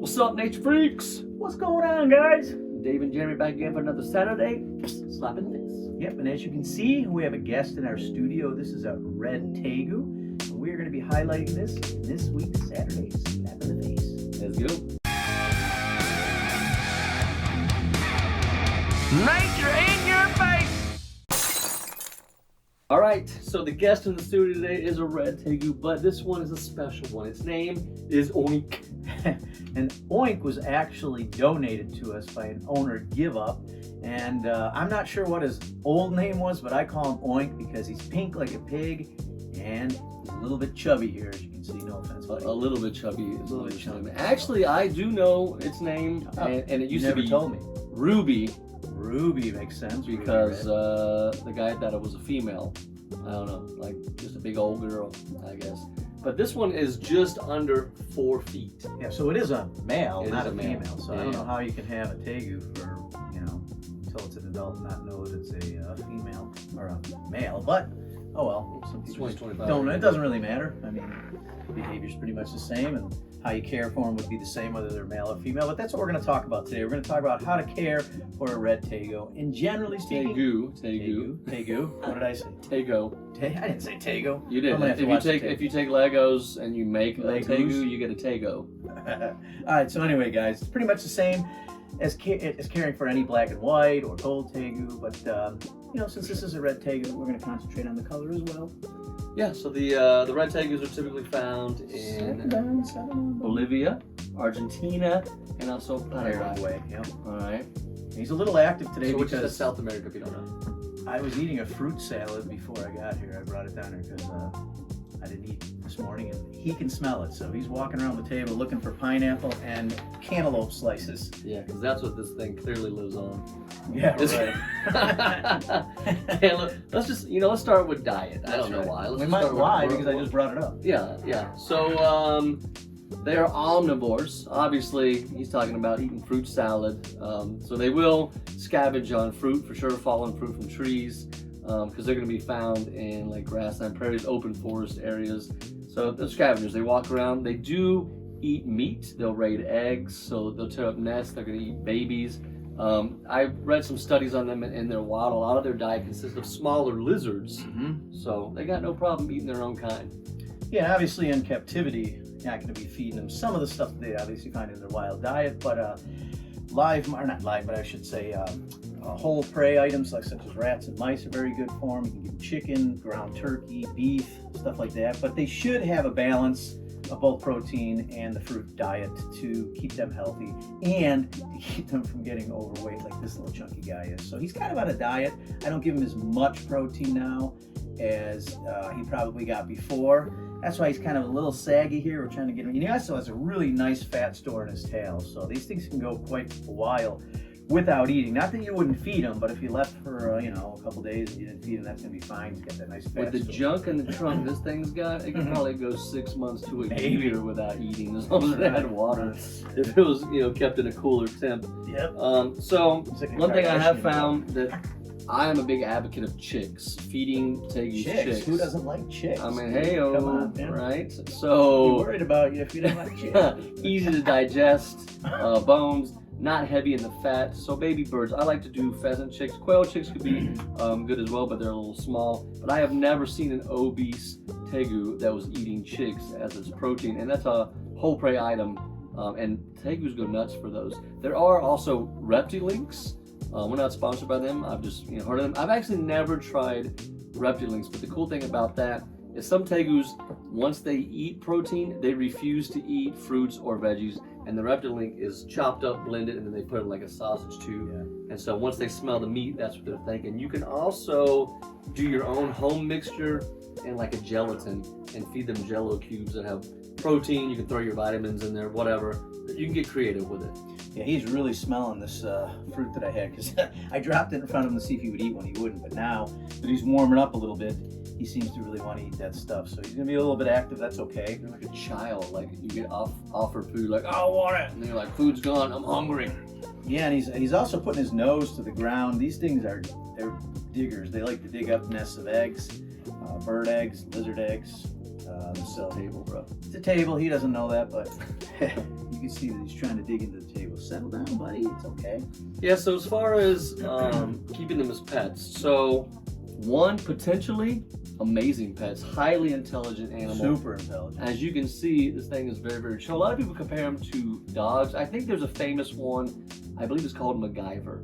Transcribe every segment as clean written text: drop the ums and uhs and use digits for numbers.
What's up, nature freaks? What's going on, guys? Dave and Jeremy back again for another Saturday. Slapping this. Yep, and as you can see, we have a guest in our studio. This is a red Tegu, and we're going to be highlighting this in this week's Saturday Slap in the Face. Let's go. Nature in your face! All right, so the guest in the studio today is a red Tegu, but this one is a special one. Its name is Oink. And Oink was actually donated to us by an owner give up. And I'm not sure what his old name was, but I call him Oink because he's pink like a pig and he's a little bit chubby here, as you can see. No offense, buddy. A little bit chubby. A little bit chubby. Actually, I do know its name, and it used to be told me. Ruby. Ruby makes sense Because the guy thought it was a female. I don't know, like just a big old girl, I guess. But this one is just under 4 feet. Yeah, so it is a male, It not is a a male. female. So Yeah, I don't yeah. know how you can have a Tegu for, until it's an adult and not know that it's a female or a male. But, oh well, some people just 20, 25. don't. It doesn't really matter. I mean, behavior's pretty much the same, and how you care for them would be the same whether they're male or female. But that's what we're going to talk about today. We're going to talk about how to care for a red Tegu. And generally speaking, Tegu. What did I say? Tego. I didn't say Tegu. You did. I'm gonna have to watch the tape. If you take Legos and you make a Legos? Tegu, you get a Tego. All right. So anyway, guys, it's pretty much the same as caring for any black and white or gold Tegu. But since this is a red Tegu, we're going to concentrate on the color as well. Yeah. So the red Tegus are typically found in Bolivia, Argentina, and also Paraguay. Yep. All right. He's a little active today So which is because South America, if you don't know. I was eating a fruit salad before I got here. I brought it down here because I didn't eat this morning, and he can smell it. So he's walking around the table looking for pineapple and cantaloupe slices. Yeah, because that's what this thing clearly lives on. Yeah, right. Let's just, let's start with diet. I don't know why. We might lie because I just brought it up. Yeah. So they are omnivores. Obviously, he's talking about eating fruit salad. So they will scavenge on fruit for sure, fallen fruit from trees, because they're going to be found in like grassland prairies, open forest areas. So they're scavengers. They walk around. They do eat meat. They'll raid eggs. So they'll tear up nests. They're going to eat babies. I read some studies on them in their wild. A lot of their diet consists of smaller lizards. Mm-hmm. So they got no problem eating their own kind. Yeah, obviously in captivity, you're not going to be feeding them some of the stuff that they obviously find in their wild diet, but whole prey items such as rats and mice are very good for them. You can give them chicken, ground turkey, beef, stuff like that. But they should have a balance of both protein and the fruit diet to keep them healthy and to keep them from getting overweight like this little chunky guy is. So he's kind of on a diet. I don't give him as much protein now as he probably got before. That's why he's kind of a little saggy here. We're trying to get him. He also has a really nice fat store in his tail. So these things can go quite a while without eating. Not that you wouldn't feed him, but if you left for a couple days and you didn't feed him, that's gonna be fine. He's got that nice fat With the store. junk in the trunk this thing's got, it could probably go 6 months to a year without eating, as long as it had water. If it was, kept in a cooler temp. Yep. So Like one thing I have found that I am a big advocate of chicks, feeding Tegus chicks. Who doesn't like chicks? I mean, Come on, man. right? Be So worried about you if you don't like chicks. easy to digest, bones, not heavy in the fat. So baby birds, I like to do pheasant chicks. Quail chicks could be good as well, but they're a little small. But I have never seen an obese Tegu that was eating chicks as its protein, and that's a whole prey item. And Tegus go nuts for those. There are also reptilinks. We're not sponsored by them. I've just heard of them. I've actually never tried reptilinks, but the cool thing about that is some Tegus, once they eat protein, they refuse to eat fruits or veggies, and the reptilink is chopped up, blended, and then they put it in like a sausage tube. Yeah. And so once they smell the meat, that's what they're thinking. You can also do your own home mixture and like a gelatin and feed them Jello cubes that have protein. You can throw your vitamins in there, whatever. You can get creative with it. Yeah, he's really smelling this fruit that I had because I dropped it in front of him to see if he would eat one. He wouldn't, but now that he's warming up a little bit, he seems to really want to eat that stuff. So he's gonna be a little bit active. That's okay. You're like a child, like you get offered food, like I want it, and then you're like, food's gone, I'm hungry. Yeah, and he's also putting his nose to the ground. These things they're diggers. They like to dig up nests of eggs, bird eggs, lizard eggs. So table, bro. It's a table. He doesn't know that, but you can see that he's trying to dig into the table. Settle down, buddy. It's okay. Yeah, so as far as keeping them as pets, so one, potentially amazing pets, highly intelligent animal. Super intelligent. As you can see, this thing is very, very chill. A lot of people compare them to dogs. I think there's a famous one, I believe it's called MacGyver,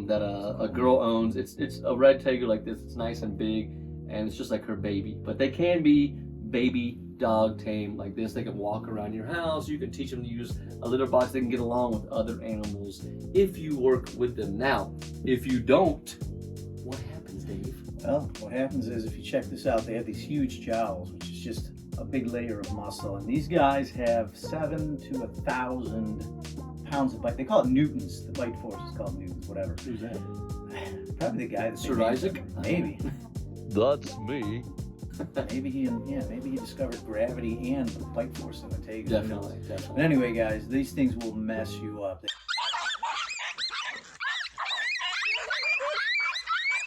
that a girl owns. It's a red Tegu like this. It's nice and big, and it's just like her baby. But they can be baby dog tame like this. They can walk around your house. You can teach them to use a litter box. They can get along with other animals if you work with them. Now, if you don't, what happens, Dave? Well, what happens is if you check this out, they have these huge jowls, which is just a big layer of muscle. And these guys have 7 to 1,000 pounds of bite. They call it newtons. The bite force is called newtons, whatever. Who's that? Probably the guy that Sir Isaac? Maybe. That's me. Maybe he discovered gravity and the bite force in the Tegus. Definitely, But definitely. anyway, guys, these things will mess you up.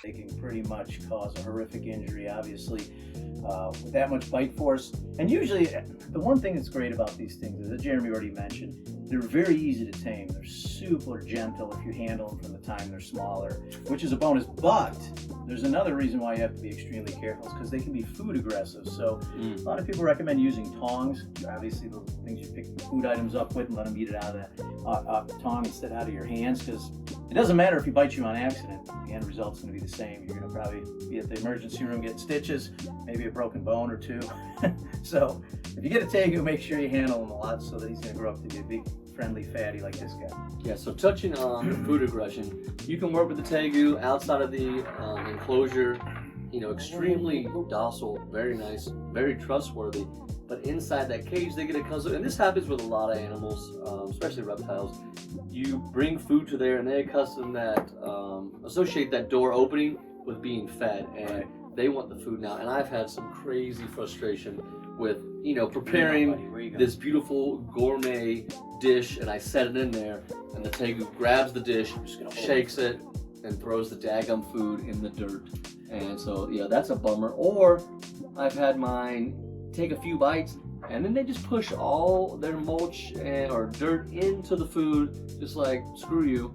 They can pretty much cause a horrific injury, obviously, with that much bite force. And usually, the one thing that's great about these things is that Jeremy already mentioned, they're very easy to tame. They're super gentle if you handle them from the time they're smaller, which is a bonus. But there's another reason why you have to be extremely careful, is because they can be food aggressive. So a lot of people recommend using tongs. Obviously, the things you pick food items up with, and let them eat it out of the tong instead out of your hands, because it doesn't matter if he bites you on accident. The end result's going to be the same. You're going to probably be at the emergency room getting stitches, maybe a broken bone or two. So if you get a Tegu, make sure you handle him a lot so that he's going to grow up to be a big, friendly fatty like this guy. Yeah, so touching on the food aggression, you can work with the Tegu outside of the enclosure, you know, extremely docile, very nice, very trustworthy. But inside that cage, they get accustomed, and this happens with a lot of animals, especially reptiles. You bring food to there, and they associate that door opening with being fed, and they want the food now. And I've had some crazy frustration with, you know, preparing this beautiful gourmet dish, and I set it in there, and the Tegu grabs the dish, shakes it, and throws the daggum food in the dirt. And so, yeah, that's a bummer. Or I've had mine take a few bites, and then they just push all their mulch or dirt into the food, just like, screw you.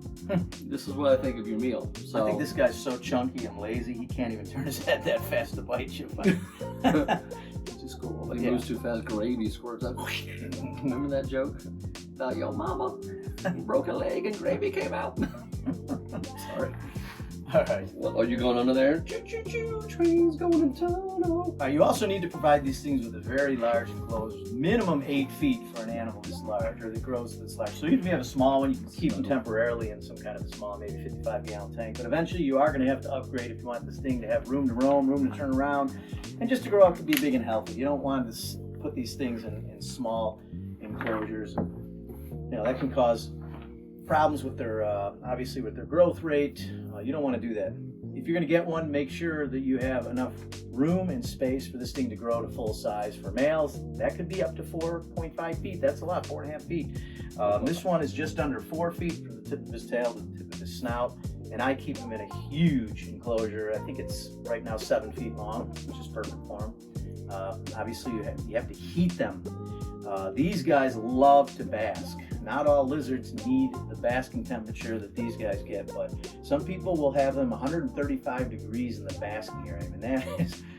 This is what I think of your meal. So I think this guy's so chunky and lazy, he can't even turn his head that fast to bite you. Which is cool. But he yeah. moves too fast, gravy squirts out. Remember that joke about your mama? Broke a leg and gravy came out. Sorry. All right. Well, are you going under there? Choo-choo-choo, trains going in tunnel. You also need to provide these things with a very large enclosure, minimum 8 feet for an animal this large, or that grows this large. So even if you have a small one, you can keep them temporarily in some kind of a small, maybe 55-gallon tank. But eventually you are going to have to upgrade if you want this thing to have room to roam, room to turn around, and just to grow up to be big and healthy. You don't want to put these things in small enclosures. You know, that can cause problems with their, obviously with their growth rate. You don't want to do that. If you're going to get one, make sure that you have enough room and space for this thing to grow to full size. For males, that could be up to 4.5 feet. That's a lot, 4.5 feet. This one is just under 4 feet from the tip of his tail to the tip of his snout. And I keep him in a huge enclosure. I think it's right now 7 feet long, which is perfect for him. Obviously, you have to heat them. These guys love to bask. Not all lizards need the basking temperature that these guys get, but some people will have them 135 degrees in the basking area, and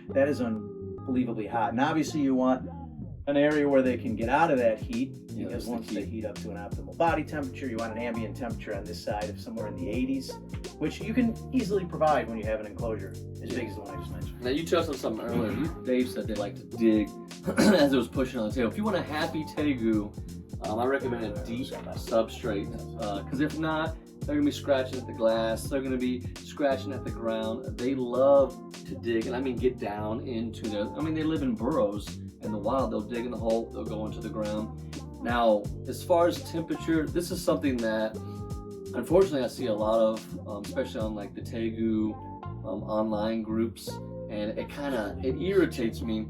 that is unbelievably hot. And obviously, you want an area where they can get out of that heat, because once they heat up to an optimal body temperature, you want an ambient temperature on this side of somewhere in the 80s, which you can easily provide when you have an enclosure as big as the one I just mentioned. Now, you touched on something earlier. Dave said they like to dig as it was pushing on the table. If you want a happy Tegu, I recommend a deep substrate, because if not, they're going to be scratching at the glass, they're going to be scratching at the ground. They love to dig, and I mean get down into they live in burrows in the wild. They'll dig in the hole, they'll go into the ground. Now, as far as temperature, this is something that unfortunately I see a lot of, especially on like the Tegu online groups, and it irritates me.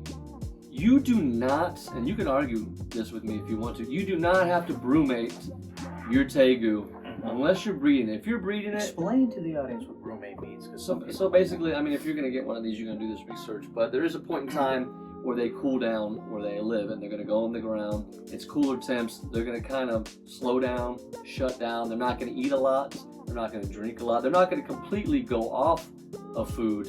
You do not, and you can argue this with me if you want to, you do not have to brumate your Tegu unless you're breeding it. If you're breeding it, Explain to the audience what brumate means. so basically, I mean, if you're going to get one of these, you're going to do this research. But there is a point in time where they cool down where they live, and they're going to go on the ground. It's cooler temps. They're going to kind of slow down, shut down. They're not going to eat a lot. They're not going to drink a lot. They're not going to completely go off of food,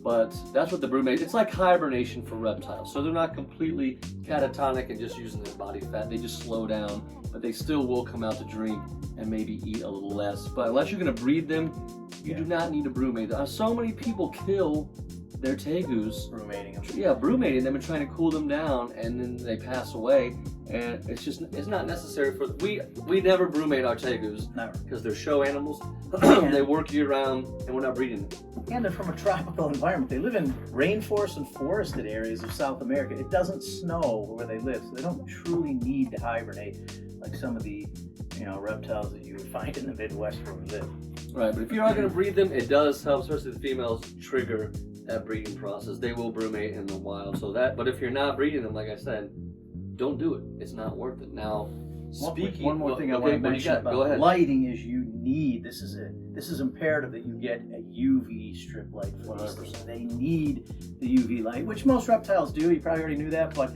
but that's what the brumate. It's like hibernation for reptiles. So they're not completely catatonic and just using their body fat. They just slow down, but they still will come out to drink and maybe eat a little less. But unless you're going to breed them, you do not need a brumate. So many people kill their tegus, Brumating them. yeah, brumating them and trying to cool them down, and then they pass away. And it's not necessary for we never brumate our tegus Never. because they're show animals. They work year round, and we're not breeding them. And they're from a tropical environment. They live in rainforest and forested areas of South America. It doesn't snow where they live, so they don't truly need to hibernate like some of the reptiles that you would find in the Midwest where we live. Right, but if you are going to breed them, it does help, especially the females, trigger that breeding process. They will brumate in the wild, but if you're not breeding them, like I said, don't do it. It's not worth it. Now, speaking, one more thing I want to mention about go ahead. lighting is you need, this is imperative that you get a UV strip light for these things. They need the UV light, which most reptiles do. You probably already knew that, but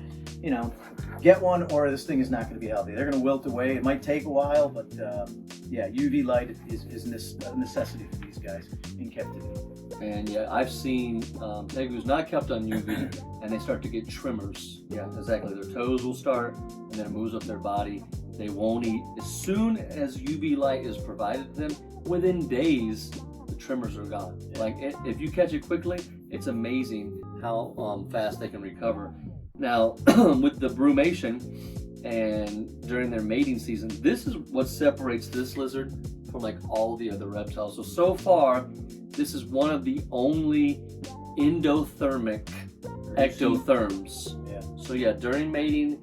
get one or this thing is not going to be healthy. They're going to wilt away. It might take a while, but UV light is a necessity for these guys in captivity. And yeah, I've seen tegus not kept on UV, and they start to get tremors. Yeah, exactly. Their toes will start, and then it moves up their body. They won't eat. As soon as UV light is provided to them, within days, the tremors are gone. Yeah. Like if you catch it quickly, it's amazing how fast they can recover. Now, with the brumation and during their mating season, this is what separates this lizard from like all the other reptiles. So far, this is one of the only endothermic ectotherms. Yeah. So yeah, during mating,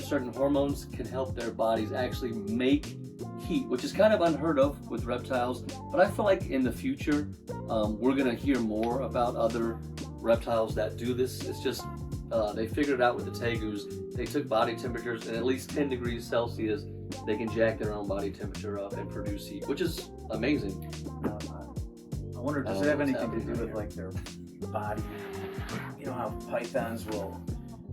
certain hormones can help their bodies actually make heat, which is kind of unheard of with reptiles. But I feel like in the future, we're gonna hear more about other reptiles that do this. It's just they figured it out with the tegus. They took body temperatures, and at least 10 degrees Celsius, they can jack their own body temperature up and produce heat, which is amazing. I wonder, does it have anything to do with like their body? You know how pythons will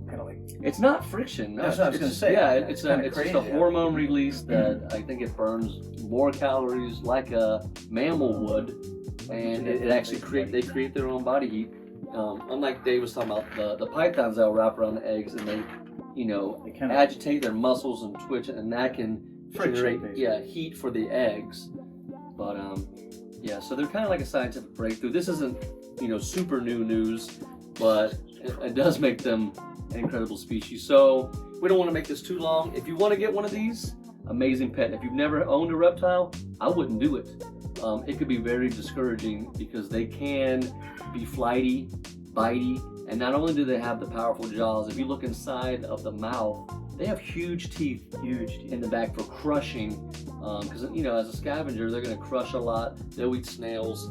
kind of like. It's not friction. No, That's what I was going to say. Yeah, it's just a hormone release that I think it burns more calories like a mammal would, and it actually they create their own body heat. Unlike Dave was talking about the pythons that will wrap around the eggs, and they kind of agitate their muscles and twitch, and that can generate heat for the eggs. But so they're kind of like a scientific breakthrough. This isn't super new news, but it does make them an incredible species. So we don't want to make this too long. If you want to get one of these, amazing pet. If you've never owned a reptile, I wouldn't do it. It could be very discouraging because they can be flighty, bitey, and not only do they have the powerful jaws, if you look inside of the mouth, they have huge teeth in the back for crushing. Because as a scavenger, they're going to crush a lot. They'll eat snails.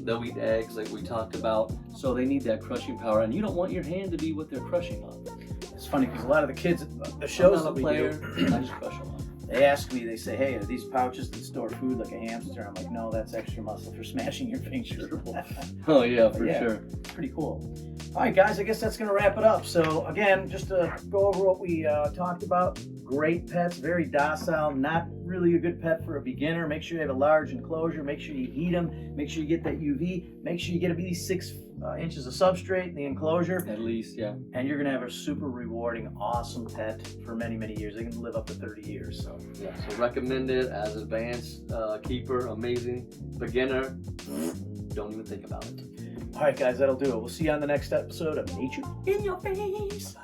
They'll eat eggs, like we talked about. So they need that crushing power, and you don't want your hand to be what they're crushing on. It's funny because a lot of the kids, the shows that we do, I just crush them on. They ask me, they say, hey, are these pouches that store food like a hamster? I'm like, no, that's extra muscle for smashing your fingers. Oh yeah, for sure. Pretty cool. All right, guys, I guess that's going to wrap it up. So again, just to go over what we talked about, great pets, very docile, not really a good pet for a beginner. Make sure you have a large enclosure. Make sure you heat them. Make sure you get that UV. Make sure you get at least 6 inches of substrate in the enclosure. At least, yeah. And you're going to have a super rewarding, awesome pet for many, many years. They can live up to 30 years. So recommend it as advanced keeper, amazing. Beginner, don't even think about it. All right, guys, that'll do it. We'll see you on the next episode of Nature in Your Face.